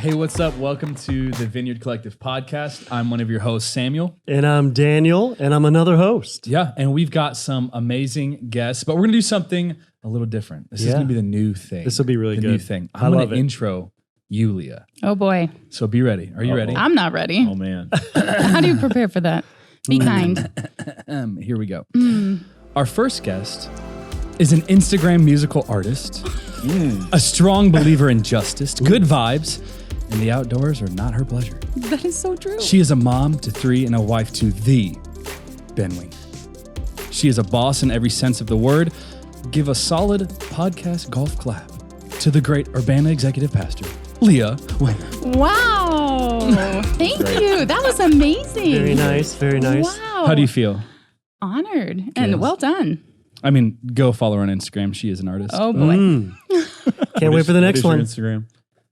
Hey, what's up? Welcome to the Vineyard Collective Podcast. I'm one of your hosts, Samuel. And I'm Daniel, and I'm another host. Yeah, and we've got some amazing guests, but we're going to do something a little different. This is going to be the new thing. This will be really good. The new thing. I'm going to intro you, Leah. Oh, boy. So be ready. Are you ready? I'm not ready. Oh, man. How do you prepare for that? Be kind. Here we go. Our first guest is an Instagram musical artist, a strong believer in justice, good vibes, and the outdoors are not her pleasure. That is so true. She is a mom to 3 and a wife to the Ben Wenger. She is a boss in every sense of the word. Give a solid podcast golf clap to the great Urbana executive pastor, Leah Wenger. Wow. Thank you. That was amazing. Very nice, very nice. Wow. How do you feel? Honored and well done. I mean, go follow her on Instagram. She is an artist. Oh, boy. Can't wait for the next one. Instagram?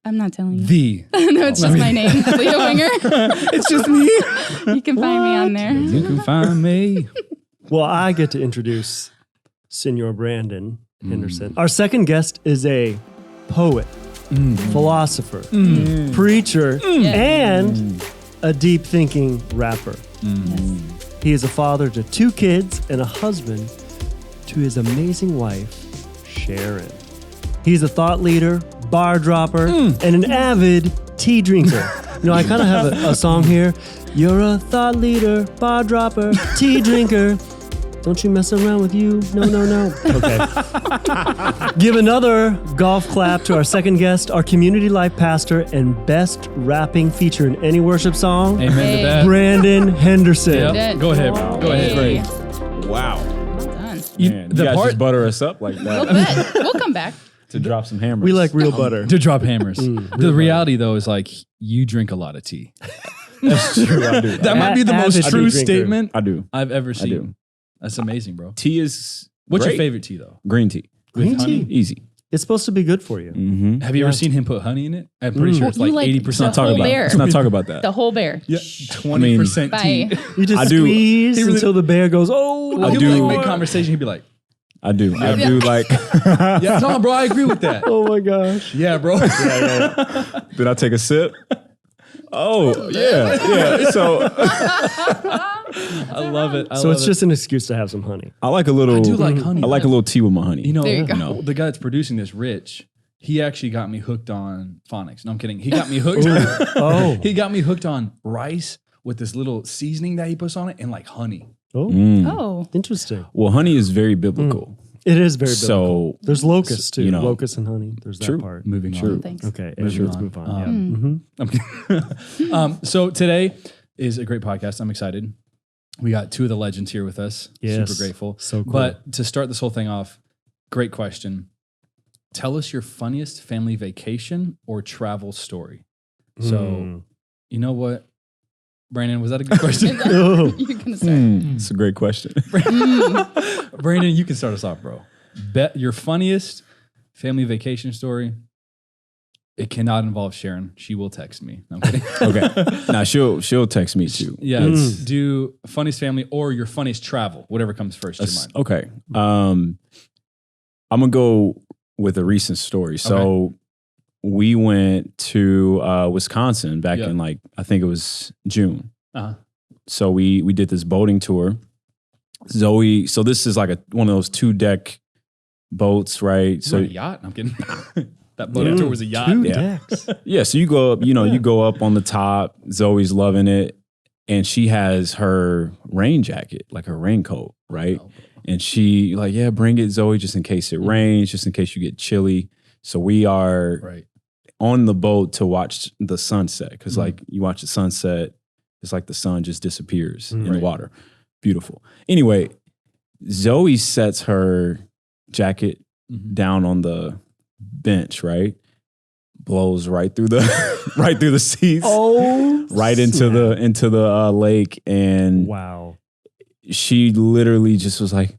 I'm not telling you. No, it's just my name, Leah Wenger. It's just me. You can find me on there. You can find me. Well, I get to introduce Senor Brandon Henderson. Our second guest is a poet, philosopher, preacher, and a deep thinking rapper. Yes. He is a father to 2 kids and a husband to his amazing wife, Sharon. He's a thought leader, bar dropper, and an avid tea drinker. You know, I kind of have a song here. You're a thought leader, bar dropper, tea drinker. Don't you mess around with you. No. Okay. Give another golf clap to our second guest, our community life pastor and best rapping feature in any worship song, Amen to that. Brandon Henderson. Yep. Go ahead. Go ahead. Hey. Wow. Well done. Man, The you guys part just butter us up like We'll that bet. We'll come back. to drop some hammers. We like real butter. to drop hammers. The reality, though, is like you drink a lot of tea. That's true. I do. That might be the most Avid true drinker. statement I do. I've ever seen. do. That's amazing, bro. Tea is What's great. your favorite tea, though? Green tea. Green With honey? tea. Easy. It's supposed to be good for you. Mm-hmm. Have you ever seen him put honey in it? I'm pretty sure it's You like like 80%. the Let's not talk whole about. bear. Let's not talk about that. The whole bear. Yeah, 20% tea. Bye. You just I do- squeeze He really- until the bear goes, oh. He'll do. like mid-conversation, he'd be like, I do. I do like. yeah, no, bro, I agree with that. Oh my gosh. Yeah, bro. Did I take a sip? Oh yeah. So I love it. So it's just an excuse to have some honey. I like a little. I do like honey. I like a little tea with my honey. You know, There you go. the guy that's producing this, Rich, he actually got me hooked on phonics. No, I'm kidding. He got me hooked. Oh. He got me hooked on rice with this little seasoning that he puts on it and like honey. Oh, Oh. interesting. Well, honey is very biblical. It is very So- biblical. There's locusts too. you know. Locusts and honey. There's that True. part. Moving True. on. Thanks. Okay, Moving let's on. move on. Yeah. I'm kidding. So today is a great podcast. I'm excited. We got 2 of the legends here with us. Yes. Super grateful. So cool. But to start this whole thing off, great question. Tell us your funniest family vacation or travel story. So, you know what? Brandon, was that a good question? Oh. You're going to start. It's a great question. Brandon, you can start us off, bro. Bet your funniest family vacation story. It cannot involve Sharon. She will text me. No, I'm kidding. Okay. Now she'll text me too. Yeah, let's do funniest family or your funniest travel, whatever comes first to your mind. Okay. I'm gonna go with a recent story. So we went to Wisconsin back in like I think it was June. Uh-huh. So we did this boating tour. Zoe. So this is like one of those 2-deck boats, right? So So a yacht? I'm kidding. That boating tour was a yacht. 2 Yeah. decks. yeah, so you go up. You go up on the top. Zoe's loving it, and she has her rain jacket, like her raincoat, right? And she like, yeah, bring it, Zoe, just in case it rains, just in case you get chilly. So we are Right. on the boat to watch the sunset. Because like you watch the sunset, it's like the sun just disappears in the Right. water. Beautiful. Anyway, Zoe sets her jacket down on the bench, right? Blows right through the right through the seats. Oh. Right into the lake, and Wow. she literally just was like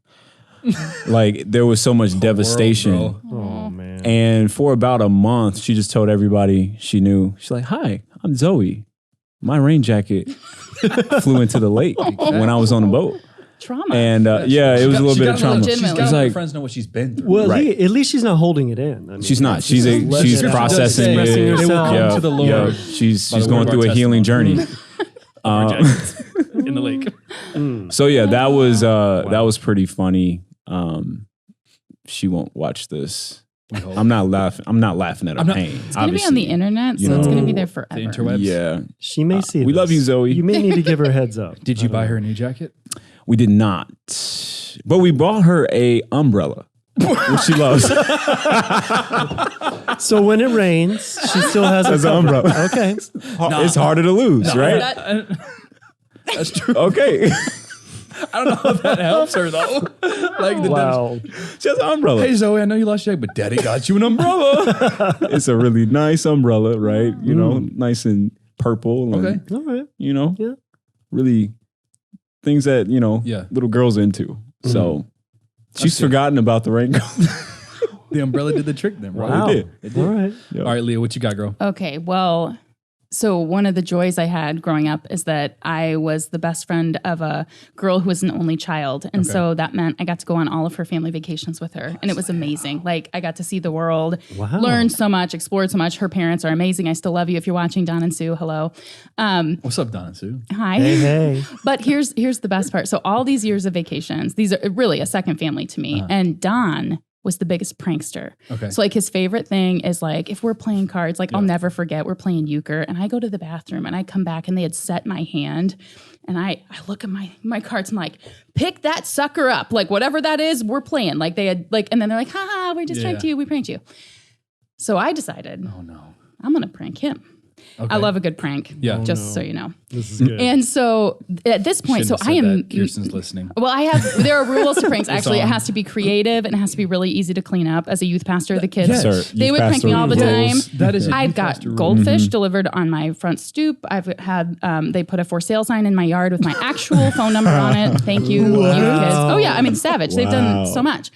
there was so much devastation. World, Oh man. And for about a month, she just told everybody she knew. She's like, "Hi, I'm Zoe. My rain jacket flew into the lake when I was on the boat." trauma. And it was a little bit of trauma. She's got Legitimately. to let her like, friends know what she's been through. Well, Right. at least she's not holding it in. I mean, she's not. She's letting it out. processing Expressing it. herself. Come to the Lord Yeah. by She's the going word of through our a healing journey. in the lake. So yeah, that was pretty funny. She won't watch this. I'm not laughing. I'm not laughing at her pain. It's going to be on the internet, so it's going to be there forever. The interwebs. Yeah, She may see we this. love you, Zoe. You may need to give her a heads up. Did you buy her a new jacket? We did not, but we bought her a umbrella, which she loves. So when it rains, she still has As a an cover. umbrella. Okay. It's harder to lose, right? That's true. Okay. I don't know if that helps her though. Like Wow. She has an umbrella. Hey Zoe, I know you lost your jacket, but Daddy got you an umbrella. It's a really nice umbrella, right? You know, nice and purple. And, Okay. All right. you know, Yeah. really things that, Yeah. little girls into. So she's it. forgotten about the raincoat. The umbrella did the trick then, right? Wow. did. All right. Yeah. All right, Leah, what you got, girl? Okay, well, so one of the joys I had growing up is that I was the best friend of a girl who was an only child. And so that meant I got to go on all of her family vacations with her. And it was amazing. Like, I got to see the world, Wow. learned so much, explored so much. Her parents are amazing. I still love you if you're watching, Don and Sue. Hello. What's up, Don and Sue? Hi. Hey. But here's the best part. So all these years of vacations, these are really a second family to me. And Don was the biggest prankster. Okay. So like his favorite thing is like, if we're playing cards, like I'll never forget, we're playing euchre and I go to the bathroom and I come back and they had set my hand and I look at my cards and like, pick that sucker up. Like whatever that is, we're playing. Like they had like, and then they're like, haha, we just pranked you. We pranked you. So I decided, Oh no. I'm going to prank him. Okay. I love a good prank. Yeah. Just so you know. This is good. And so at this point, Shouldn't so have I said am. that. Kirsten's listening. Well, there are rules to pranks. Actually, it on. has to be creative and it has to be really easy to clean up. As a youth pastor, the kids, Yes. Sir, they you've would passed prank me the all the rules. time. That is a I've youth got pastor rule. goldfish delivered on my front stoop. I've had, they put a for sale sign in my yard with my actual phone number on it. Thank you, youth kids. Oh yeah, I mean, savage. They've done so much.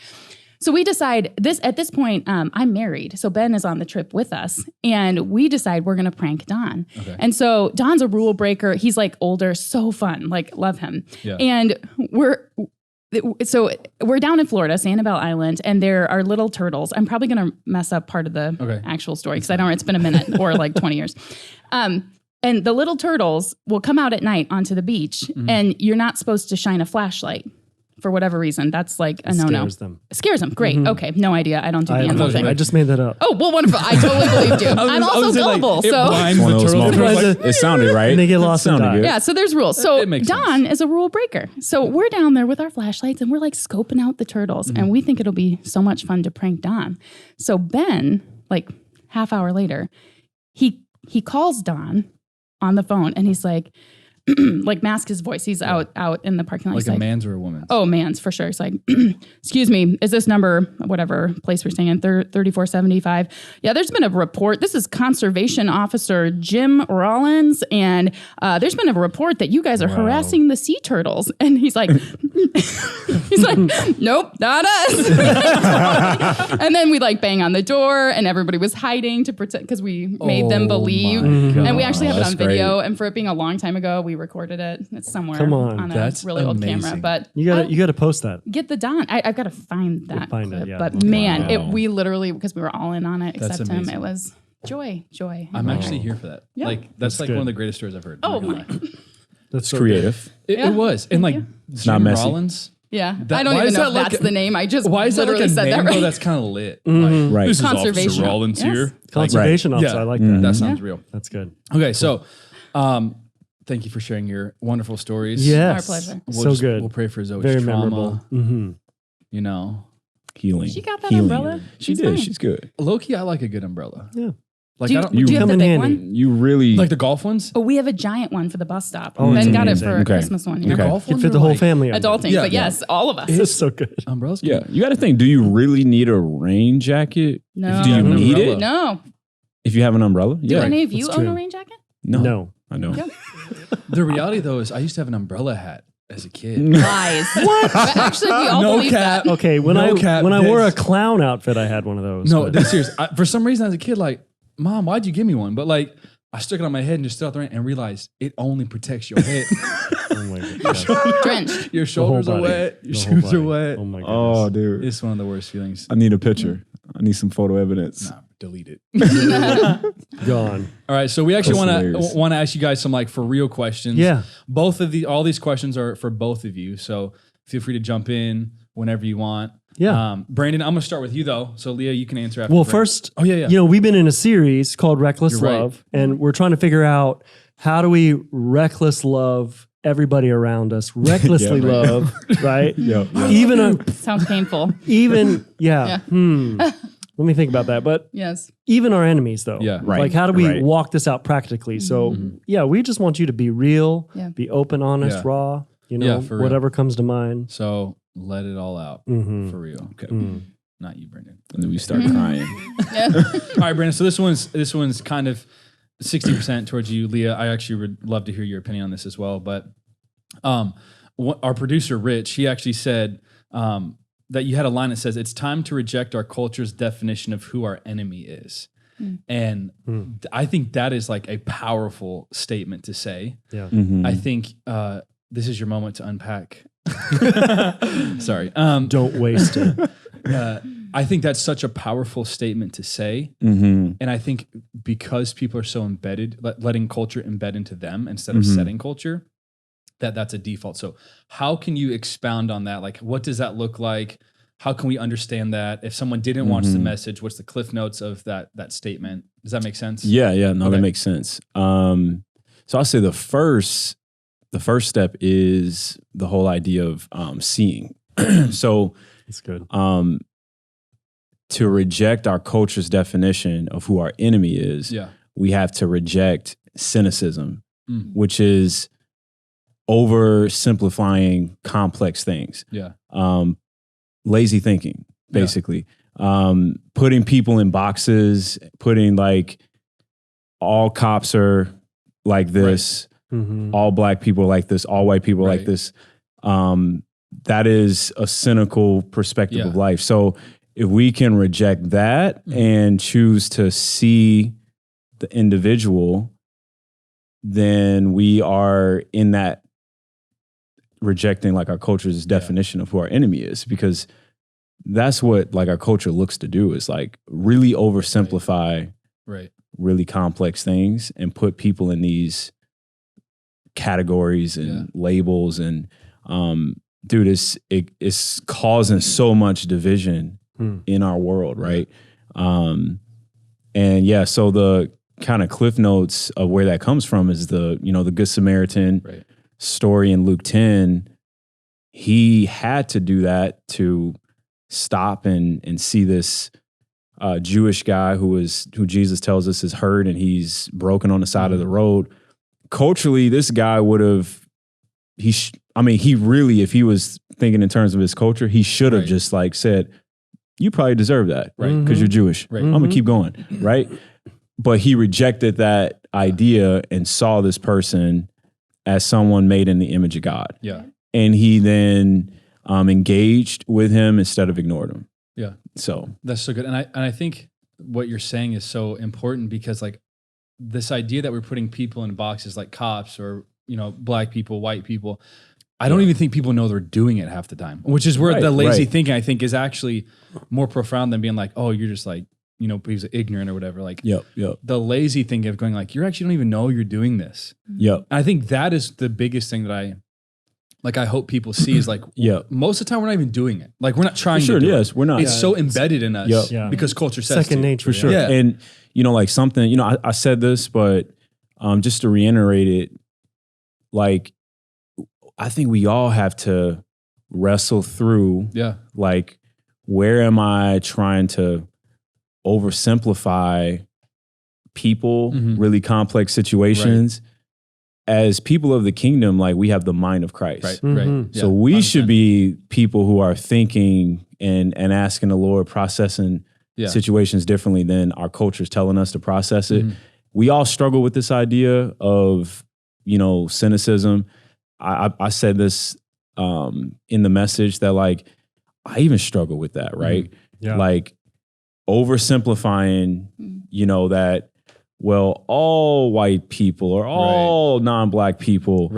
So we decide at this point, I'm married. So Ben is on the trip with us and we decide we're going to prank Don. Okay. And so Don's a rule breaker. He's like older, so fun, like love him. Yeah. And we're down in Florida, Sanibel Island, and there are little turtles. I'm probably going to mess up part of the actual story because I don't, it's been a minute or like 20 years. And the little turtles will come out at night onto the beach and you're not supposed to shine a flashlight. For whatever reason, that's like a no-no. Scares them. Scares them. Great. Okay. No idea. I don't do the animal thing. I just made that up. Oh, well, wonderful. I totally believed you. I'm also gullible. It So blinds One the of those turtle. moments. Turtles like- It sounded right. And they get It lost and sounded die. good. yeah, so there's rules. So It makes Don is a rule breaker. So we're down there with our flashlights and we're like scoping out the turtles and we think it'll be so much fun to prank Don. So Ben, like half hour later, he calls Don on the phone and he's like, like mask his voice. He's out in the parking lot. Like He's a man's or a woman's? Oh, man's for sure. It's like, excuse me, is this number, whatever place we're staying in, 3475? Yeah, there's been a report. This is Conservation Officer Jim Rollins, and there's been a report that you guys are harassing the sea turtles. And he's like, nope, not us. And then we like bang on the door, and everybody was hiding to protect because we made them believe. And we actually have it That's on video. great. And for it being a long time ago, we recorded it. It's somewhere Come on. a That's really old camera, amazing. but You got to post that. get the Don. I've got to find that find it, clip. yeah. But man, Wow. we literally, because we were all in on it, That's except him, amazing. it was joy. I'm actually here for that. Yeah. Like that's like good. one of the greatest stories I've heard. Oh I'm not my, gonna lie. That's It's so creative. It was. And like you. Jim messy. Rollins. yeah. That- I don't why even is know that if like that's a- the name. I just Why is that like literally a said name that though right. that's kind of lit? Right. This is Officer Conservation. Rollins Yes. here. Conservation Like, officer. yeah. I like that. That sounds real. That's good. Okay, so thank you for sharing your wonderful stories. Yes. Our pleasure. We'll good. We'll pray for Zoe's Very trauma. memorable. Mm-hmm. You know, Healing. She got that Healing. umbrella. She She's did. fine. She's good. low key, I like a good umbrella. Yeah. Like Do I you, don't do you have come the in big handy. one? You really like the golf ones. Oh, we have a giant one for the bus stop. Oh, Ben it's got it amazing. for a Okay. Christmas one Your year. golf Could ones fit are the whole like- family. on Adulting, Yeah. but yes, all of us. It's so good. Umbrellas. Yeah, you got to think. Do you really need a rain jacket? No. Do you An need umbrella. it No. if you have an umbrella? Do Yeah. any of you that's own true. a rain jacket? No. I don't. Yeah. The reality though is, I used to have an umbrella hat as a kid. Lies. What? But actually, we all No believe cap. that. Okay, when No I cap, when I wore a this- clown outfit, I had one of those. No, but- that's serious. For some reason, as a kid, like, Mom, why'd you give me one? But like, I stuck it on my head and just stood out the rain and realized it only protects your head. Oh my God. Drenched. Your shoulders are wet. Your shoes are wet. Oh my goodness. Oh, dude. It's one of the worst feelings. I need a picture. I need some photo evidence. Nah, delete it. Gone. All right, so we actually That's want to ask you guys some like for real questions. Yeah. All these questions are for both of you, so feel free to jump in whenever you want. Yeah. Brandon, I'm gonna start with you though. So Leah, you can answer after. Well, Brandon. first, Oh yeah. you know, we've been in a series called Reckless You're right. Love, and we're trying to figure out how do we reckless love everybody around us, recklessly Yeah, right. love, right? Yeah. Even Sounds painful. yeah. Let me think about that. But Yes. even our enemies, though, Yeah. Right. Like, how do we Right. walk this out practically? So, yeah, we just want you to be real, Yeah. be open, honest, Yeah. raw. You know, Yeah, for real. whatever comes to mind. So let it all out Mhm. for real. Okay. Mm. Not you, Brandon. And then we start crying. Yeah. All right, Brandon. So this one's kind of 60% towards you, Leah. I actually would love to hear your opinion on this as well. But our producer Rich, he actually said that you had a line that says, "It's time to reject our culture's definition of who our enemy is." And I think that is like a powerful statement to say. Yeah. Mhm. I think this is your moment to unpack. Sorry. Don't waste it. I think that's such a powerful statement to say. Mhm. And I think because people are so embedded, letting culture embed into them instead of setting culture, that's a default. So how can you expound on that? Like, what does that look like? How can we understand that? If someone didn't watch the message, what's the cliff notes of that statement? Does that make sense? Yeah. No, Okay. that makes sense. So I'll say the first step is the whole idea of seeing. So It's good. to reject our culture's definition of who our enemy is, Yeah. we have to reject cynicism, Mm. which is oversimplifying complex things. Yeah. Lazy thinking, basically. Putting people in boxes, putting like all cops are like this, all black people are like this, all white people are like Right. this. That is a cynical perspective Yeah. of life. So if we can reject that and choose to see the individual, then we are in that rejecting like our culture's definition of who our enemy is, because that's what like our culture looks to do, is like really oversimplify Right. really complex things and put people in these categories and labels. And dude, it's causing so much division in our world, right? And yeah, so the kind of cliff notes of where that comes from is the Good Samaritan story in Luke 10. He had to do that to stop and see this Jewish guy who Jesus tells us is hurt and he's broken on the side of the road. Culturally, this guy would have, he really, if he was thinking in terms of his culture, he should have just like said, you probably deserve that, right? Because you're Jewish. Right. I'm gonna keep going, right? But he rejected that idea and saw this person as someone made in the image of God. Yeah. And he then engaged with him instead of ignored him. Yeah. So That's so good. And I think what you're saying is so important, because like this idea that we're putting people in boxes like cops or, black people, white people, I don't even think people know they're doing it half the time, which is where the lazy thinking, I think, is actually more profound than being like, oh, you're just like, he's ignorant or whatever. Like the lazy thing of going like, you actually don't even know you're doing this. Yep. And I think that is the biggest thing that I hope people see is like, most of the time we're not even doing it. Like we're not trying to do it. We're not. It's so embedded in us because culture says Second nature. For sure. Yeah. And, like something, I said this, but just to reiterate it, like, I think we all have to wrestle through, like, where am I trying to oversimplify people, really complex situations? As people of the kingdom, like, we have the mind of Christ. Right. So we should be people who are thinking and asking the Lord, processing situations differently than our culture is telling us to process it. We all struggle with this idea of, cynicism. I said this in the message that like, I even struggle with that, right? Yeah. Like oversimplifying, that well, all white people or all non-black people,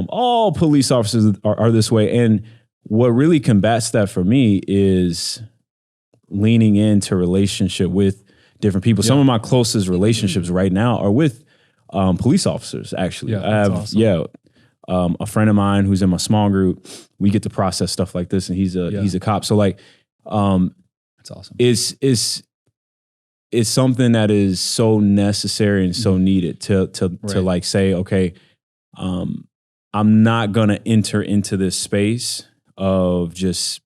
all police officers are this way. And what really combats that for me is leaning into relationship with different people. Some of my closest relationships right now are with police officers, actually. I have, awesome. A friend of mine who's in my small group. We get to process stuff like this, and he's a cop. So like, that's awesome. It's something that is so necessary and so needed to like say, okay, I'm not gonna enter into this space of just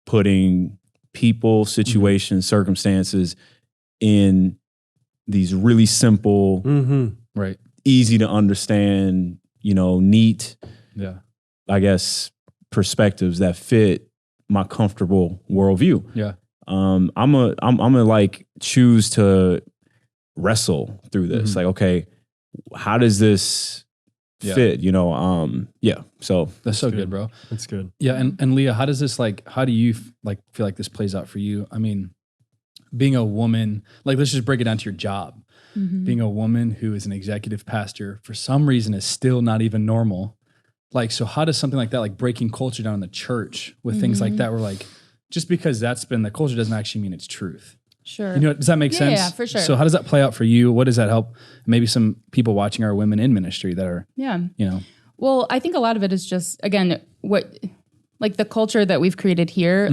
putting people, situations, circumstances in these really simple, easy to understand, neat, I guess, perspectives that fit my comfortable worldview. Yeah. I'm gonna like choose to wrestle through this. Like, okay, how does this fit? So that's so good, bro. That's good. Yeah. And Leah, how does this how do you feel like this plays out for you? I mean, being a woman, like, let's just break it down to your job. Being a woman who is an executive pastor for some reason is still not even normal. Like, so how does something like that, like breaking culture down in the church with things like that, where like, just because that's been the culture doesn't actually mean it's truth. Sure. Does that make sense? Yeah, for sure. So how does that play out for you? What does that help? Maybe some people watching are women in ministry that are, Well, I think a lot of it is just, again, like the culture that we've created here,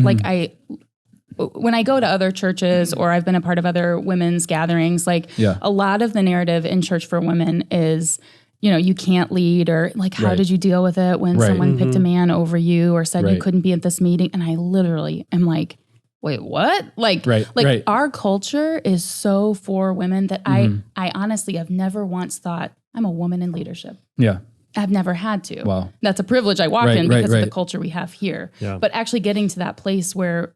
when I go to other churches or I've been a part of other women's gatherings, a lot of the narrative in church for women is, you can't lead, or like, how did you deal with it when someone picked a man over you or said you couldn't be at this meeting? And I literally am like, wait, what? Our culture is so for women that I honestly have never once thought I'm a woman in leadership. Yeah. I've never had to. Wow. That's a privilege I walk in because of the culture we have here. Yeah. But actually getting to that place where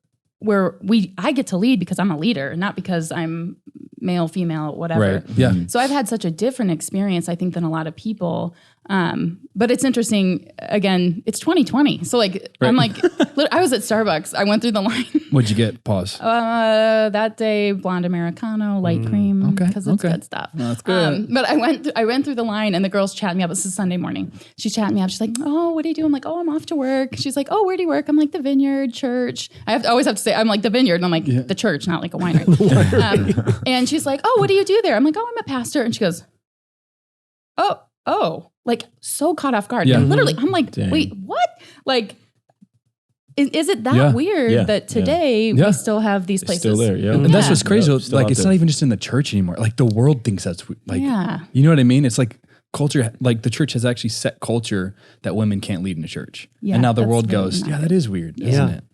I get to lead because I'm a leader, not because I'm male, female, whatever. Right. Yeah. So I've had such a different experience, I think, than a lot of people. But it's interesting. Again, it's 2020. So I'm like, I was at Starbucks. I went through the line. What'd you get? Pause. That day, blonde Americano, light cream. Okay. Because it's good stuff. No, that's good. But I went through the line and the girl's chatting me up. This is Sunday morning. She's chatting me up. She's like, oh, what do you do? I'm like, oh, I'm off to work. She's like, oh, where do you work? I'm like, the Vineyard Church. Always have to say, I'm like, the Vineyard. And I'm like, the church, not like a winery. And she's like, oh, what do you do there? I'm like, oh, I'm a pastor. And she goes, oh, like so caught off guard. Yeah. And literally, I'm like, wait, what? Like, is it that weird that today we still have these places? Still there, And that's what's crazy. Like, it's not even just in the church anymore. Like, the world thinks that's like, you know what I mean? It's like culture, like the church has actually set culture that women can't lead in a church. Yeah, and now the world goes, that is weird, isn't it?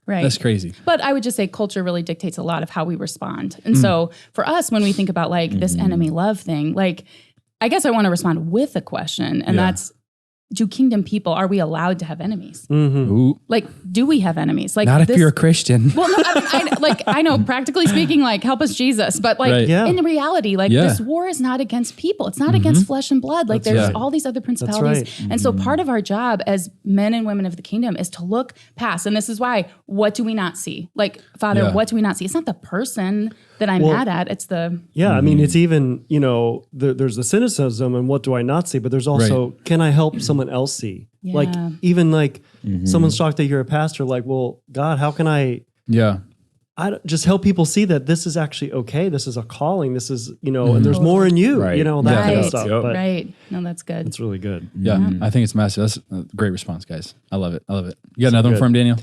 Right. That's crazy. But I would just say culture really dictates a lot of how we respond. And so for us, when we think about like this enemy love thing, like, I guess I want to respond with a question, and that's, do kingdom people, are we allowed to have enemies? Like, do we have enemies? Like, not if you're a Christian. Well, no, I know, practically speaking, like, help us, Jesus. But like, in reality, like, this war is not against people. It's not against flesh and blood. Like, there's all these other principalities. That's right. And so part of our job as men and women of the kingdom is to look past. And this is why, what do we not see? Like, Father, what do we not see? It's not the person that I'm mad at. It's the... Yeah, I mean, it's even, there's the cynicism and what do I not see? But there's also, can I help someone else see? Yeah. Like, even like someone's shocked that you're a pastor, like, well, God, how can I just help people see that this is actually okay. This is a calling. This is, and there's more in you, that kind of stuff. But No, that's good. It's really good. Yeah. I think it's massive. That's a great response, guys. I love it. You got another one for him, Daniel?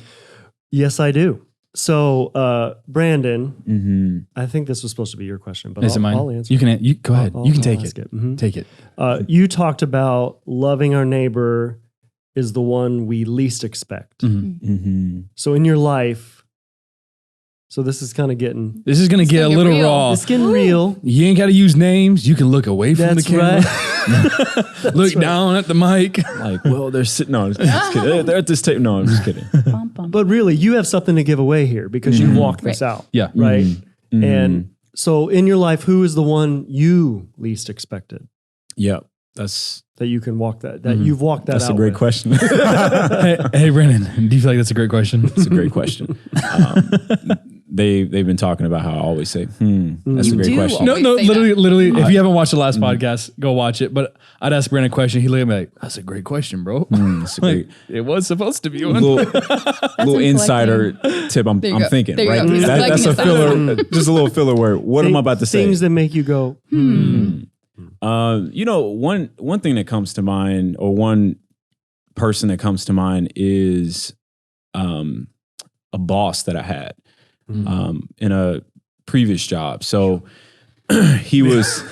Yes, I do. So, Brandon, I think this was supposed to be your question, but I'll answer. You can go ahead. You can take it. Take it. You talked about loving our neighbor is the one we least expect. So in your life, so this is kind of getting... This is going to get a little raw. It's getting real. You ain't got to use names. You can look away from the camera. Right. Look down at the mic. Like, well, they're sitting... No, I'm just kidding. They're at this table. No, I'm just kidding. But really, you have something to give away here because you walked this out. Yeah. Right? And so in your life, who is the one you least expected? Yeah. That you can walk that you've walked that out. That's a great question. Hey, Brandon, do you feel like that's a great question? It's a great question. they've been talking about how I always say, that's a great question. No, Always say literally. If you haven't watched the last podcast, go watch it. But I'd ask Brandon a question. He looked at me like, "That's a great question, bro." That's a great, It was supposed to be one. little insider tip. I'm There you go. thinking, There you right? go. That's a Collecting filler, just a little filler word. What am I about to say? Things that make you go, One thing that comes to mind, or one person that comes to mind, is a boss that I had in a previous job. So he was.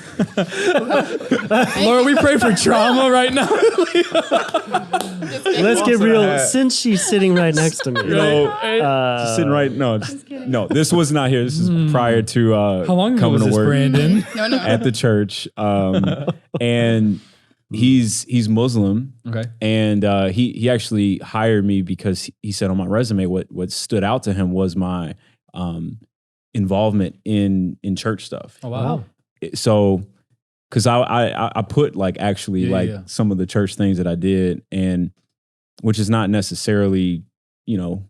Lord, we pray for trauma right now. let's get real. Since she's sitting right next to me. Just sitting right. No, this was not here. This is prior to How long ago coming was to this, work Brandon? No. at the church. And he's Muslim. Okay. And he actually hired me because he said on my resume what stood out to him was my involvement in church stuff. Oh wow. So because I put like actually some of the church things that I did, and which is not necessarily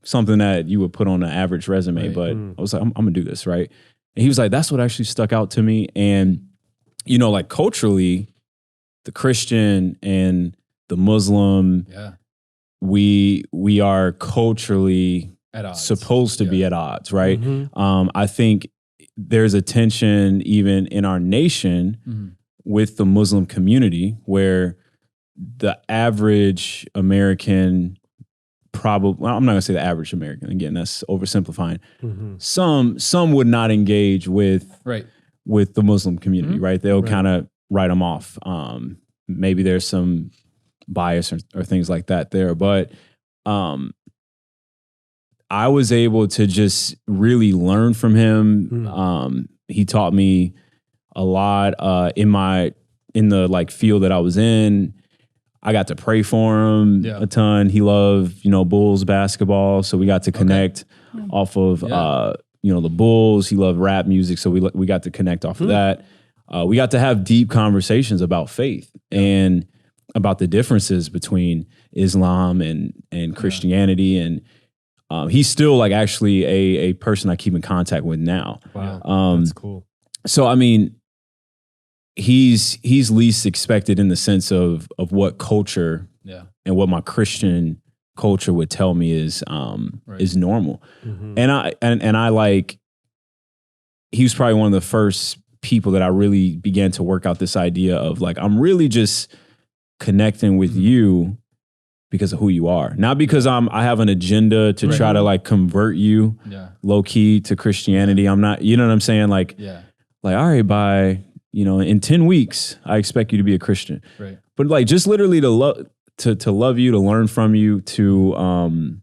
something that you would put on an average resume, but I was like, I'm gonna do this, right? And he was like, that's what actually stuck out to me. And like culturally, the Christian and the Muslim, we are culturally At odds. supposed to be at odds, right? I think there's a tension even in our nation with the Muslim community, where the average American, probably, I'm not gonna say the average American, again, that's oversimplifying. Some would not engage with the Muslim community, right? They'll kind of write them off. Maybe there's some bias or things like that there, but I was able to just really learn from him. He taught me a lot in the like field that I was in. I got to pray for him a ton. He loved, Bulls basketball, so we got to connect off of the Bulls. He loved rap music, so we got to connect off of that. We got to have deep conversations about faith and about the differences between Islam and Christianity. And he's still like actually a person I keep in contact with now. Wow, that's cool. So I mean, he's least expected in the sense of what culture and what my Christian culture would tell me is normal. And I like, he was probably one of the first people that I really began to work out this idea of like, I'm really just connecting with you because of who you are, not because I have an agenda to try to like convert you low key to Christianity. I'm not, you know what I'm saying? Like, like, all right, by, in 10 weeks, I expect you to be a Christian. Right. But like, just literally to love you, to learn from you, to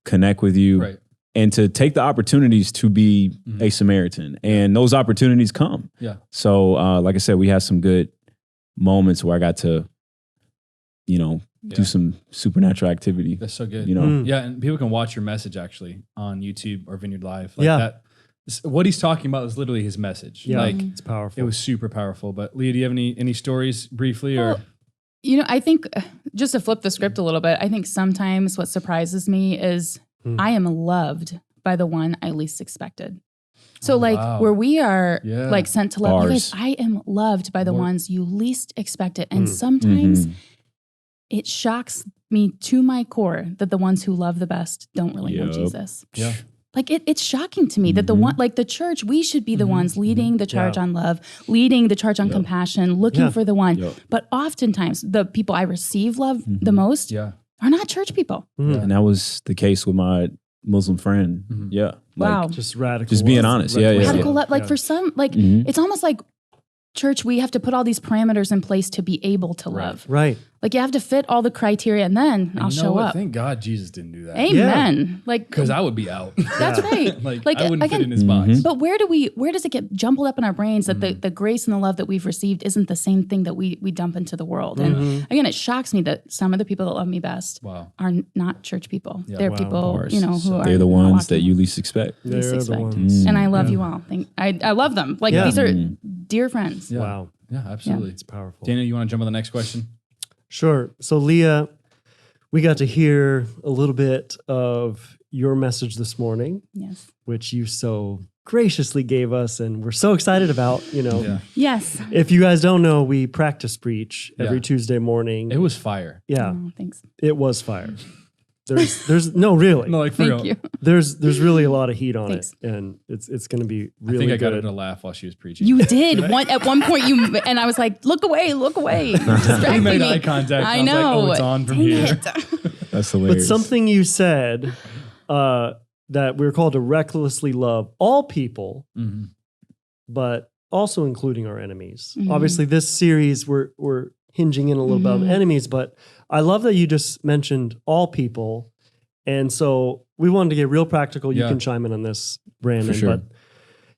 connect with you. Right. And to take the opportunities to be a Samaritan. And those opportunities come. Yeah. So, like I said, we had some good moments where I got to, do some supernatural activity. That's so good. Yeah, and people can watch your message actually on YouTube or Vineyard Live. Like that. What he's talking about is literally his message. Yeah, like, it's powerful. It was super powerful. But Leah, do you have any stories briefly? Or I think just to flip the script a little bit, I think sometimes what surprises me is I am loved by the one I least expected. So where we are like sent to love, you guys, I am loved by the ones you least expected. And sometimes it shocks me to my core that the ones who love the best don't really know Jesus. Yeah. Like it's shocking to me that the one, like the church, we should be the ones leading the charge on love, leading the charge on compassion, looking for the one. But oftentimes the people I receive love the most are not church people. And that was the case with my Muslim friend. Yeah. Wow. Like, just radical. Just being honest. Radical love. Like for some, like it's almost like church, we have to put all these parameters in place to be able to love. Right. Like you have to fit all the criteria and then I'll show up. Thank God Jesus didn't do that. Amen. Like, because I would be out. That's right. like I wouldn't fit in his box. But where does it get jumbled up in our brains that the grace and the love that we've received isn't the same thing that we dump into the world? And again, it shocks me that some of the people that love me best are not church people. They're people, who are they're the ones that you least expect. And I love you all. I love them. Like these are dear friends. Yeah. Wow. Yeah, absolutely. It's powerful. Daniel, you want to jump on the next question? Sure. So Leah, we got to hear a little bit of your message this morning, Yes. which you so graciously gave us and we're so excited about, Yes. If you guys don't know, we practice preach every Yeah. Tuesday morning. It was fire. Yeah, Oh, thanks. it was fire. There's no, really. No, like for Thank real. you. There's really a lot of heat on Thanks. it, and it's going to be I really think I got good. her to laugh while she was preaching. You did. At one point, and I was like, look away. You're distracting You made me. eye contact. I was like, know. oh, it's on from Dang here. it. That's But hilarious. something you said that we're called to recklessly love all people, Mhm. but also including our enemies. Mhm. Obviously, this series we're hinging in a little bit on Mhm. enemies, but I love that you just mentioned all people. And so we wanted to get real practical. You Yeah. can chime in on this, Brandon. For sure. But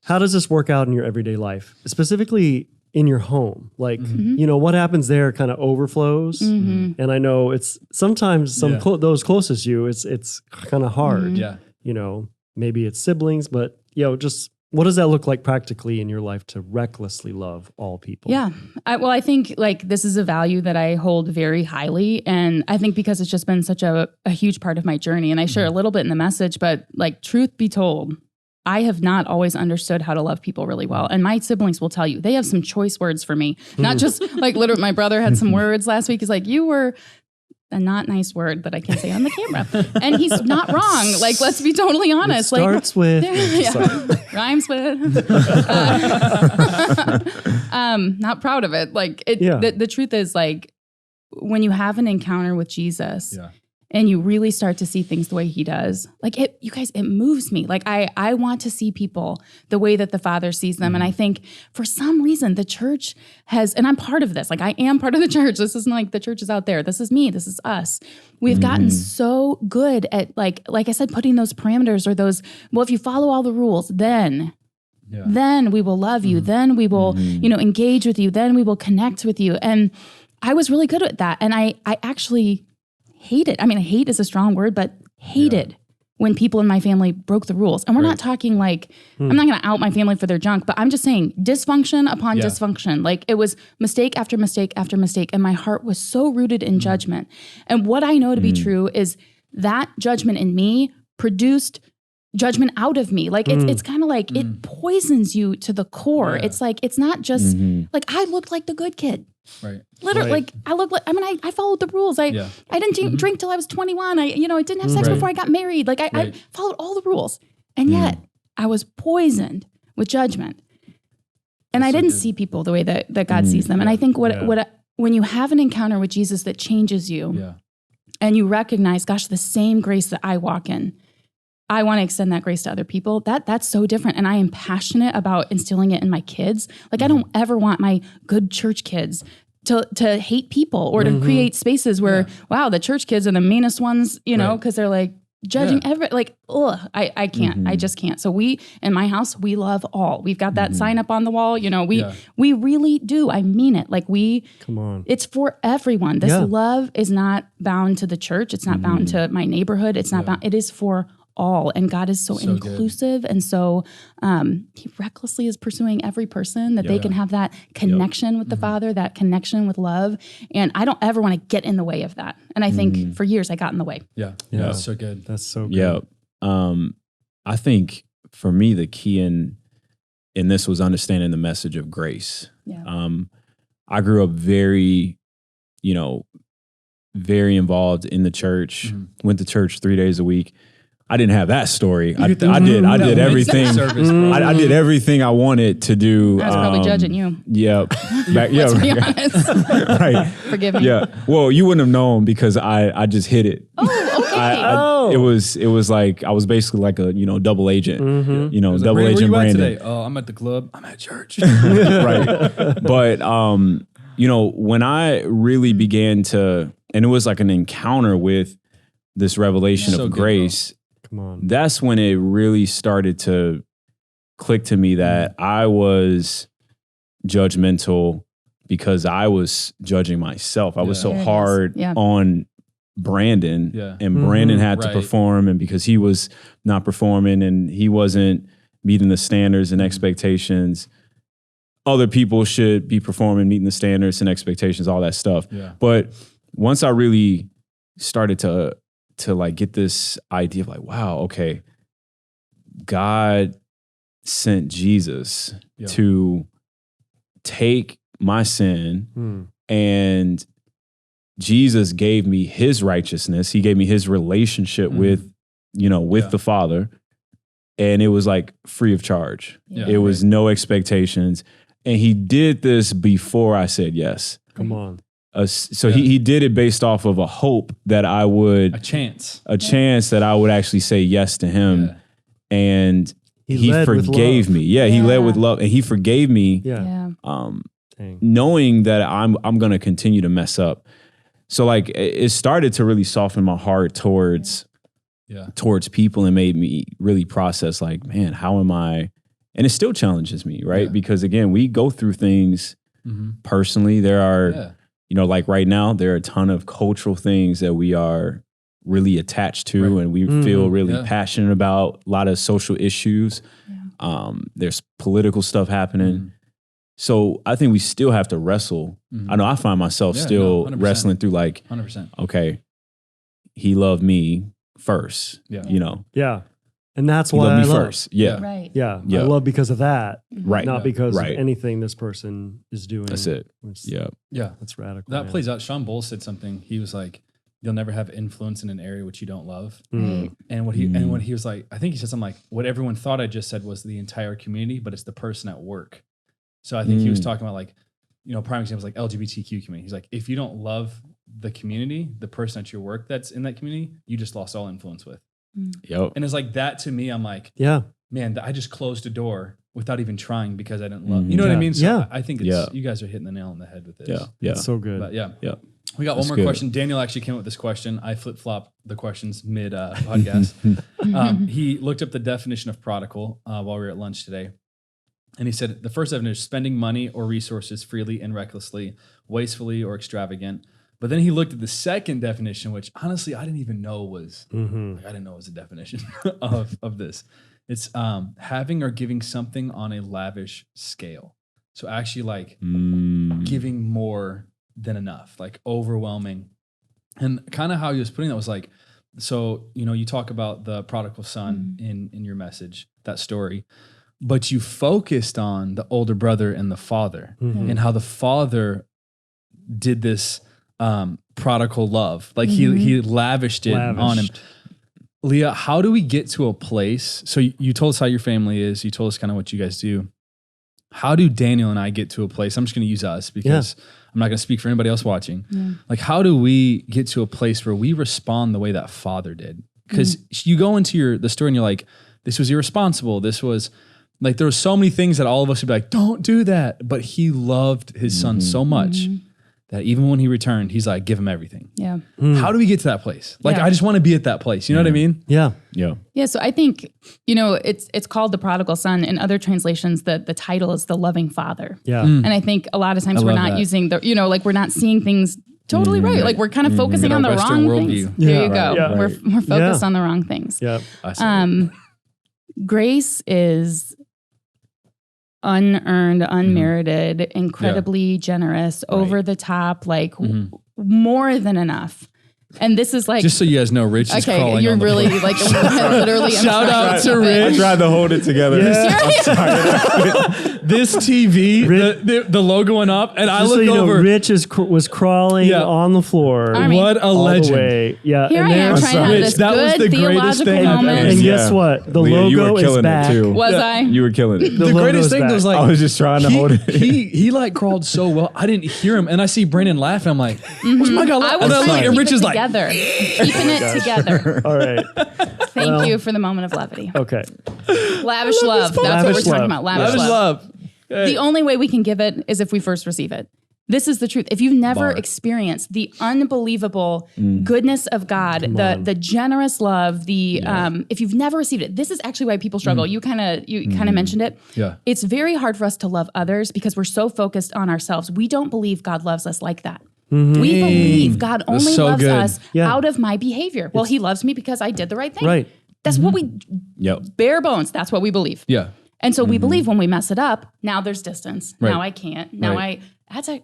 how does this work out in your everyday life, specifically in your home? Like, Mhm. what happens there kind of overflows. Mhm. And I know it's sometimes Yeah. those closest to you, it's kind of hard. Mhm. Yeah. Maybe it's siblings, but just what does that look like practically in your life to recklessly love all people? Yeah. I think like this is a value that I hold very highly. And I think because it's just been such a huge part of my journey, and I share a little bit in the message, but like truth be told, I have not always understood how to love people really well. And my siblings will tell you, they have some choice words for me. Not just like literally, my brother had some words last week. He's like, you were a not nice word that I can't say on the camera. And he's not wrong. Like, let's be totally honest. It starts with Rhymes with. Not proud of it. Like the truth is like when you have an encounter with Jesus and you really start to see things the way he does, like it moves me. Like I want to see people the way that the Father sees them. And I think for some reason the church has, and I'm part of this, like I am part of the church. This isn't like the church is out there. This is me. This is us. We've gotten so good at like I said, putting those parameters or those, well, if you follow all the rules, then we will love you. Then we will, engage with you. Then we will connect with you. And I was really good at that. And I actually hate it. I mean, hate is a strong word, but hated when people in my family broke the rules. And we're not talking like, I'm not going to out my family for their junk, but I'm just saying dysfunction upon dysfunction. Like it was mistake after mistake after mistake. And my heart was so rooted in judgment. And what I know to be true is that judgment in me produced judgment out of me. Like it's kind of like it poisons you to the core. Yeah. It's like, it's not just like I looked like the good kid. Right. Literally, like I look like, I followed the rules. I didn't drink till I was 21. I didn't have sex before I got married. Like I followed all the rules. And yet I was poisoned with judgment. And I didn't see people the way that God sees them. And I think when you have an encounter with Jesus that changes you and you recognize, gosh, the same grace that I walk in, I want to extend that grace to other people. That's so different. And I am passionate about instilling it in my kids. Like I don't ever want my good church kids to hate people or to create spaces where, wow, the church kids are the meanest ones, because they're like judging I can't. I just can't. So we, in my house, we love all. We've got that sign up on the wall. We really do. I mean it. Like come on. It's for everyone. This love is not bound to the church. It's not bound to my neighborhood. It's not bound. It is for all. And God is so inclusive. Good. And so he recklessly is pursuing every person that they can have that connection with the Father, that connection with love. And I don't ever want to get in the way of that. And I think for years I got in the way. Yeah. That's so good. That's so good. Yeah. I think for me, the key in this was understanding the message of grace. Yeah. I grew up very, very involved in the church, went to church 3 days a week. I didn't have that story. I did everything. I did everything I wanted to do. I was probably judging you. Yeah. Let's be honest. Right. Forgive me. Yeah. Well, you wouldn't have known because I just hit it. Oh, okay. It was like I was basically like a double agent. Double Where agent you at Brandon. today? Oh, I'm at the club. I'm at church. Right. But when I really began to, and it was like an encounter with this revelation of grace. Come on. That's when it really started to click to me that I was judgmental because I was judging myself. I was so hard on Brandon, and Brandon had to perform, and because he was not performing and he wasn't meeting the standards and expectations, other people should be performing, meeting the standards and expectations, all that stuff. Yeah. But once I really started to to like get this idea of like, wow, okay, God sent Jesus to take my sin, and Jesus gave me his righteousness. He gave me his relationship with the Father. And it was like free of charge. Yeah. It was no expectations. And he did this before I said yes. Come on. So he did it based off of a hope that I would... A chance that I would actually say yes to him. Yeah. And he forgave me. Yeah, he led with love. And he forgave me knowing that I'm going to continue to mess up. So like it started to really soften my heart towards people and made me really process like, man, how am I? And it still challenges me, right? Yeah. Because again, we go through things personally. There are, like right now, there are a ton of cultural things that we are really attached to and we feel really passionate about, a lot of social issues. Yeah. There's political stuff happening. So I think we still have to wrestle. I know I find myself still wrestling through like, 100%. Okay, he loved me first, Yeah. And that's why I love. First. Yeah. Right. Yeah. I love because of that. Right. Not because of anything this person is doing. That's it. Yeah. That's radical. That plays out. Sean Bowles said something. He was like, you'll never have influence in an area which you don't love. And what he was like, I think he said something like, what everyone thought I just said was the entire community, but it's the person at work. So I think he was talking about like, prime examples like LGBTQ community. He's like, if you don't love the community, the person at your work that's in that community, you just lost all influence with. Yep. And it's like that to me, I'm like, man, I just closed a door without even trying because I didn't love, you know what I mean? So I think it's, you guys are hitting the nail on the head with this. Yeah. It's so good. But we got one more question. Daniel actually came up with this question. I flip-flopped the questions mid podcast. He looked up the definition of prodigal while we were at lunch today. And he said, the first definition is spending money or resources freely and recklessly, wastefully or extravagant. But then he looked at the second definition, which honestly, I didn't even know was, I didn't know was a definition of this. It's having or giving something on a lavish scale. So actually like giving more than enough, like overwhelming. And kind of how he was putting that was like, so, you talk about the prodigal son in your message, that story, but you focused on the older brother and the father and how the father did this prodigal love. Like he lavished it on him. Leah, how do we get to a place? So you told us how your family is. You told us kind of what you guys do. How do Daniel and I get to a place? I'm just going to use us because I'm not going to speak for anybody else watching. Like, how do we get to a place where we respond the way that father did? Because you go into the story and you're like, this was irresponsible. This was like, there were so many things that all of us would be like, don't do that. But he loved his son so much that even when he returned, he's like, give him everything. Yeah. How do we get to that place? Like, I just want to be at that place. You know what I mean? Yeah. Yeah. Yeah. So I think, it's called the Prodigal Son. In other translations, the title is the loving father. Yeah. And I think a lot of times we're not using like we're not seeing things totally right. Like we're kind of focusing on the wrong things. There you go. Yeah. We're focused on the wrong things. Yeah. Grace is unearned, unmerited, incredibly generous, over the top, like more than enough. And this is like, just so you guys know, Rich is crawling. You're really like literally. Shout out to Rich. I tried to hold it together. Yeah. This TV, the logo went up, and I looked over. Rich was crawling on the floor. What a legend! Yeah, here I am trying to have this good theological moment. And guess what? The logo is back. Was I? You were killing it. The greatest thing was like, I was just trying to hold it. He like crawled so well. I didn't hear him, and I see Brandon laughing. I'm like, what's my God? I was trying to keep it together. Keeping it together. All right. Thank you for the moment of levity. Okay. Lavish love. That's what we're talking about. Lavish love. Hey. The only way we can give it is if we first receive it. This is the truth. If you've never experienced the unbelievable goodness of God, the generous love, if you've never received it, this is actually why people struggle. You kind of mentioned it. Yeah. It's very hard for us to love others because we're so focused on ourselves. We don't believe God loves us like that. We believe God only loves us out of my behavior. Well, he loves me because I did the right thing. Right. That's what we, bare bones, that's what we believe. Yeah. And so we believe when we mess it up, now there's distance. Right. Now I can't. Now I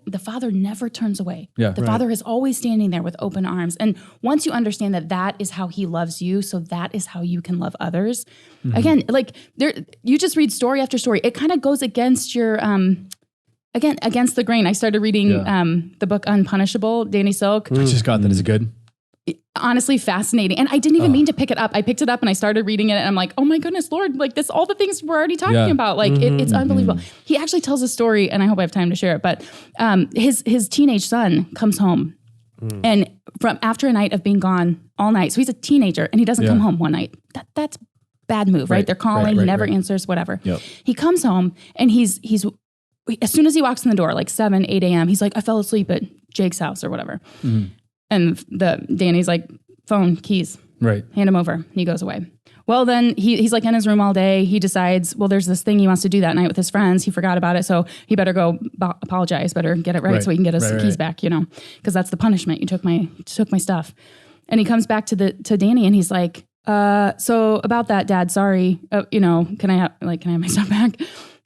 the Father never turns away. Yeah. The Father is always standing there with open arms. And once you understand that that is how he loves you, so that is how you can love others. Again, like you just read story after story. It kind of goes against your, against the grain. I started reading the book Unpunishable, Danny Silk. I just got that. Is it good? Honestly fascinating. And I didn't even mean to pick it up. I picked it up and I started reading it and I'm like, oh my goodness, Lord, like this, all the things we're already talking about. Like it's unbelievable. He actually tells a story and I hope I have time to share it, but his teenage son comes home and from after a night of being gone all night. So he's a teenager and he doesn't come home one night. That's bad move, right? They're calling, he never answers, whatever. Yep. He comes home and he's as soon as he walks in the door, like 7, 8 a.m., he's like, I fell asleep at Jake's house or whatever. And Danny's like, phone, keys. Right. Hand him over. He goes away. Well, then he's like in his room all day. He decides, well, there's this thing he wants to do that night with his friends. He forgot about it. So he better go apologize, better get it right so he can get his keys back, because that's the punishment. You took my stuff. And he comes back to Danny and he's like, so about that, Dad, sorry. Can I have my stuff back?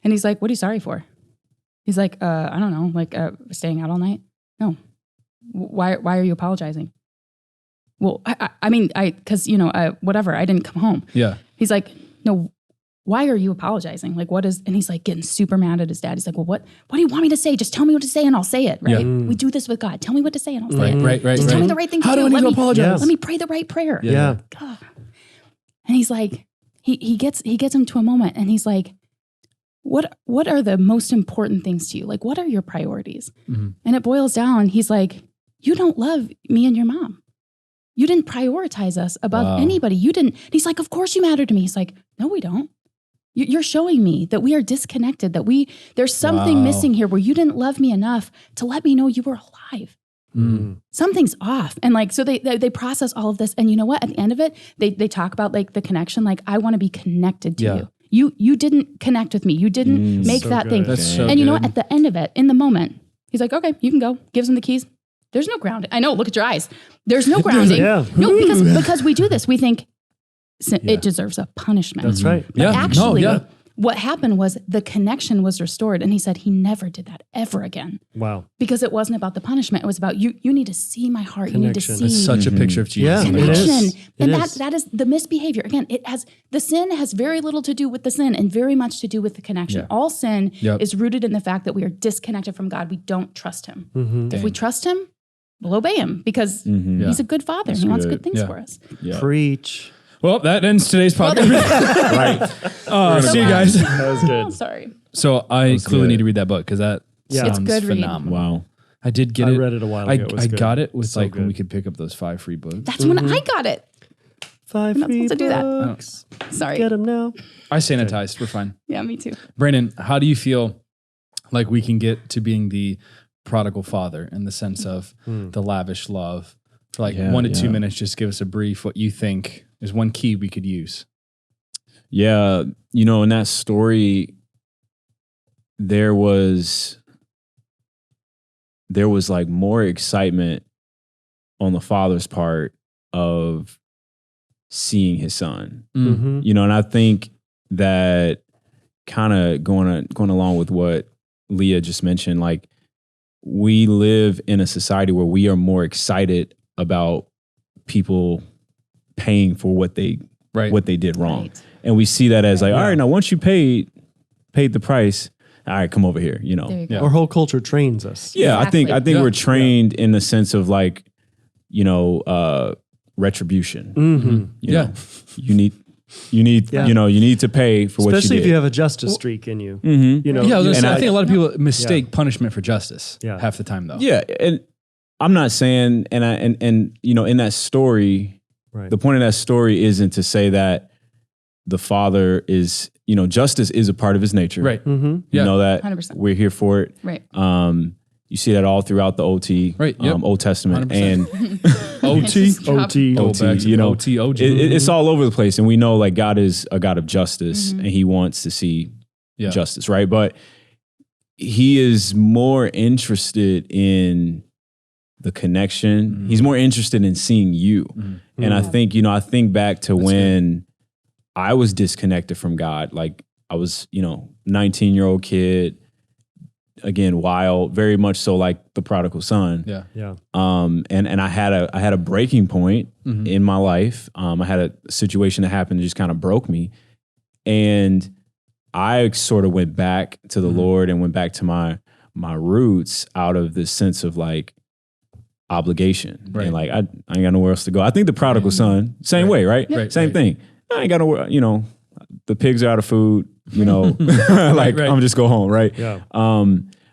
And he's like, what are you sorry for? He's like, I don't know, like staying out all night. No. Why are you apologizing? Well, because whatever, I didn't come home. Yeah. He's like, no, why are you apologizing? Like, what is, and he's like getting super mad at his dad. He's like, well, what do you want me to say? Just tell me what to say and I'll say it, right? Yeah. We do this with God. Tell me what to say and I'll say it. Right. Just tell me the right thing to do. How do I need to apologize? Let me pray the right prayer. Yeah. God. And he's like, he gets him to a moment and he's like, what are the most important things to you? Like, what are your priorities? And it boils down, he's like, you don't love me and your mom. You didn't prioritize us above anybody. You didn't. He's like, of course you matter to me. He's like, no, we don't. You're showing me that we are disconnected, that there's something missing here where you didn't love me enough to let me know you were alive. Something's off. And like, so they process all of this. And you know what? At the end of it, they talk about like the connection. Like, I want to be connected to you. You didn't connect with me. You didn't make that thing. That's so and you know what? At the end of it, in the moment, he's like, okay, you can go. Gives him the keys. There's no grounding. I know, look at your eyes. There's no grounding. No, because we do this. We think it deserves a punishment. That's right. But actually, what happened was the connection was restored. And he said he never did that ever again. Wow. Because it wasn't about the punishment. It was about you need to see my heart. Connection. You need to see. That's such a picture of Jesus. Yeah, Connection. And It is. that is the misbehavior. Again, the sin has very little to do with the sin and very much to do with the connection. Yeah. All sin is rooted in the fact that we are disconnected from God. We don't trust him. If we trust him, we'll obey him because he's a good father. He wants good things for us. Yeah. Preach. Well, that ends today's podcast. Right. See you guys. That was good. Oh, sorry. So I clearly good. need to read that book because that sounds It's good read. phenomenal. Wow. I did get I it. read it a while ago. It was I good. got it with So like when good. we could pick up those 5 free books. That's when I got it. 5 I'm not free supposed to do that. books. Sorry. Get them now. I sanitized. We're fine. Yeah, me too. Brandon, how do you feel like we can get to being the prodigal father in the sense of the lavish love? For like 1 to 2 minutes, just give us a brief what you think is one key we could use. Yeah. In that story, there was like more excitement on the father's part of seeing his son. And I think that kind of going along with what Leah just mentioned, like we live in a society where we are more excited about people paying for what they did wrong. Right. And we see that as like, all right, now once you paid the price, all right, come over here, There you go. Our whole culture trains us. Yeah, Exactly. I think we're trained in the sense of like, retribution. You know, you need you need to pay for what you did. Especially if you have a justice streek in you. Yeah, I think a lot of people mistake Yeah. punishment for justice Yeah. half the time though. Yeah, and I'm not saying, and in that story, Right. the point of that story isn't to say that the father is, justice is a part of his nature. Right. Mm-hmm. You Yeah. know that 100%. we're here for it. Right. You see that all throughout the OT, Right, yep. Old Testament, 100%. and OT. OT. Go back to OT, OG. it's all over the place. And we know like God is a God of justice, and He wants to see justice, right? But He is more interested in the connection. He's more interested in seeing you. And I think, I think back to when I was disconnected from God. Like I was, 19-year-old kid, again, wild, very much so like the prodigal son. Yeah. Yeah. And I had a breaking point in my life. I had a situation that happened that just kind of broke me. And I sort of went back to the Lord and went back to my roots out of this sense of like obligation. Right. And like, I ain't got nowhere else to go. I think the prodigal son, same way, right? Right. Same thing. I ain't got nowhere, the pigs are out of food, like Right. I'm just go home, right? Yeah.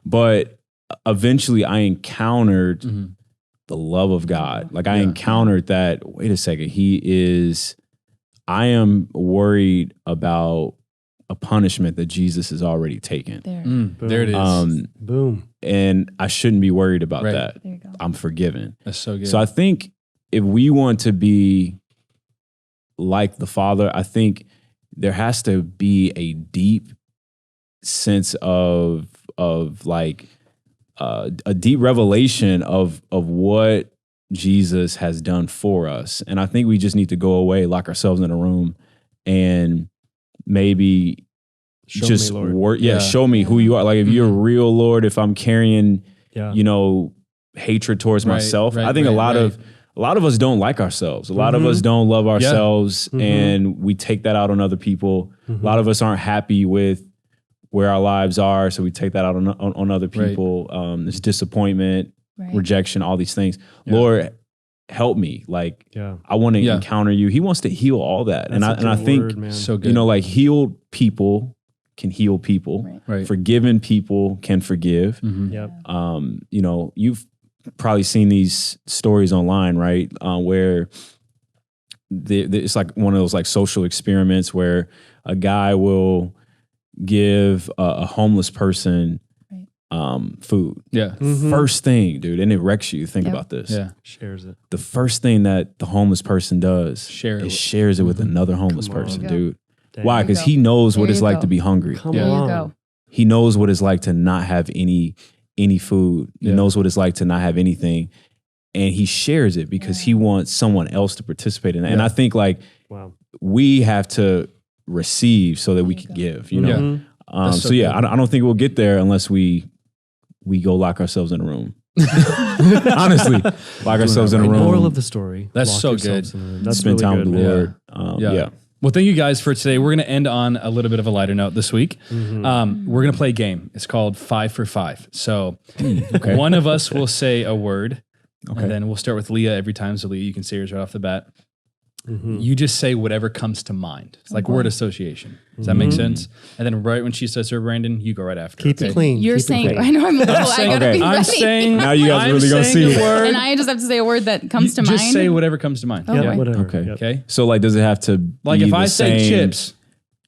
But eventually I encountered the love of God. Like I encountered that, wait a second, I am worried about a punishment that Jesus has already taken. There it is. Boom. And I shouldn't be worried about that. There you go. I'm forgiven. That's so good. So I think if we want to be like the Father, I think there has to be a deep sense of like a deep revelation of what Jesus has done for us. And I think we just need to go away, lock ourselves in a room, and maybe Show just me, Lord. work. Yeah, Yeah. show me who you are. Like if you're real, Lord, if I'm carrying, Yeah. hatred towards Right, myself. right, I think right, a lot of us don't like ourselves. A lot of us don't love ourselves, and we take that out on other people. A lot of us aren't happy with where our lives are, so we take that out on other people. There's disappointment, rejection, all these things. Yeah. Lord, help me. Like I want to encounter you. He wants to heal all that. That's and I think word, man. so good. like healed people can heal people. Right. Forgiven people can forgive. Yep. You've probably seen these stories online, right? Where it's like one of those like social experiments where a guy will give a homeless person food. Yeah. First thing, dude, and it wrecks you. Think Yep. about this. Yeah. Shares it. The first thing that the homeless person does Share it is with- shares it with another homeless Come on. person, There you dude. Dang. Why? There you Because go. he knows what There it's you like go. to be hungry. Come There you on. go. He knows what it's like to not have any food. He Yeah. knows what it's like to not have anything. And he shares it because he wants someone else to participate in that. And Yeah. I think like Wow. we have to receive so that we There you can go. give, you know? Yeah. That's So so yeah, good. I don't think we'll get there unless we go lock ourselves in a room. Honestly, lock ourselves in a The room. moral of the story. That's lock so yourselves good. in a room. That's spend really time good, with the man. Lord. Yeah. Yeah. Well, thank you guys for today. We're going to end on a little bit of a lighter note this week. We're going to play a game. It's called 5 for 5. So one of us will say a word, and then we'll start with Leah every time. So Leah, you can say yours right off the bat. You just say whatever comes to mind. It's like word association. Does that make sense? And then right when she says her, Brandon, you go right after. Keep it clean. You're Keep it saying, clean. I know I'm little, I gotta be I'm ready. saying, Now you guys I'm really gonna saying see a it. word. And I just have to say a word that comes to mind. Just say whatever comes to mind. Oh, Yeah. boy. Whatever. Okay. Yep. Okay. So like, does it have to Like be if the I say same- chips,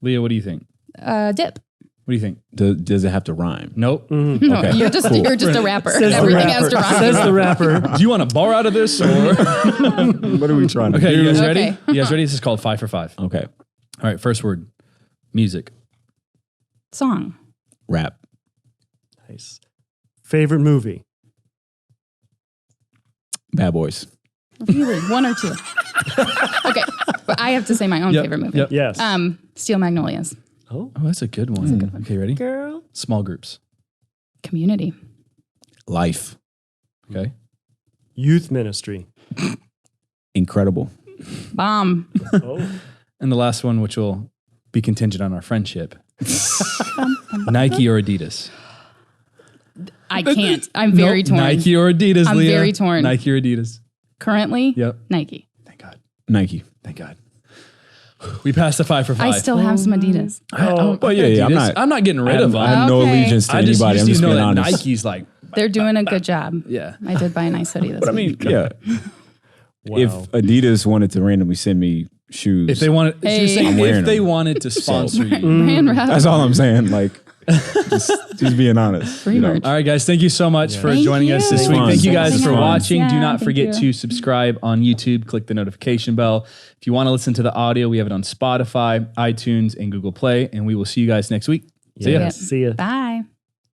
Leah, what do you think? Dip. What do you think? Does it have to rhyme? Nope. No, Okay. you're just a rapper. Says the Everything rapper. has to rhyme. Says the rapper. Do you want a bar out of this? Or What are we trying to okay, do? you guys ready? Okay. You guys ready? This is called 5 for 5. Okay. All right, first word. Music. Song. Rap. Nice. Favorite movie? Bad Boys. Really? One or two? Okay. But I have to say my own Yep, favorite movie. yep. Yes. Steel Magnolias. Oh, Oh, that's a good one. Okay, ready? girl. Small groups. Community. Life. Okay. Youth ministry. Incredible. Bomb. Oh. And the last one, which will be contingent on our friendship. Nike or Adidas? I can't. I'm very Nope. torn. Nike or Adidas, I'm Leah? very torn. Nike or Adidas? Currently, Yep. Nike. Thank God. Nike. Thank God. We passed the 5 for 5. I still have some Adidas. Well, yeah, I'm not getting rid of them. I have no Okay. allegiance to I just anybody. I'm used just to know being that honest. Nike's like, They're doing a good job. yeah. I did buy a nice hoodie this But I mean, week. yeah. Wow. If Adidas wanted to randomly send me shoes, If they wanted, Hey. she was saying I'm wearing if they them. wanted to sponsor you. Brand wrap. that's all I'm saying. Like, just being honest. Free you know? merch. All right, guys. Thank you so much for Thank joining us this you. week. Fun. Thank you guys It's for fun. watching. Do Yeah, not thank forget you. to subscribe on YouTube. Click the notification bell. If you want to listen to the audio, we have it on Spotify, iTunes, and Google Play. And we will see you guys next week. See ya. See ya. Bye.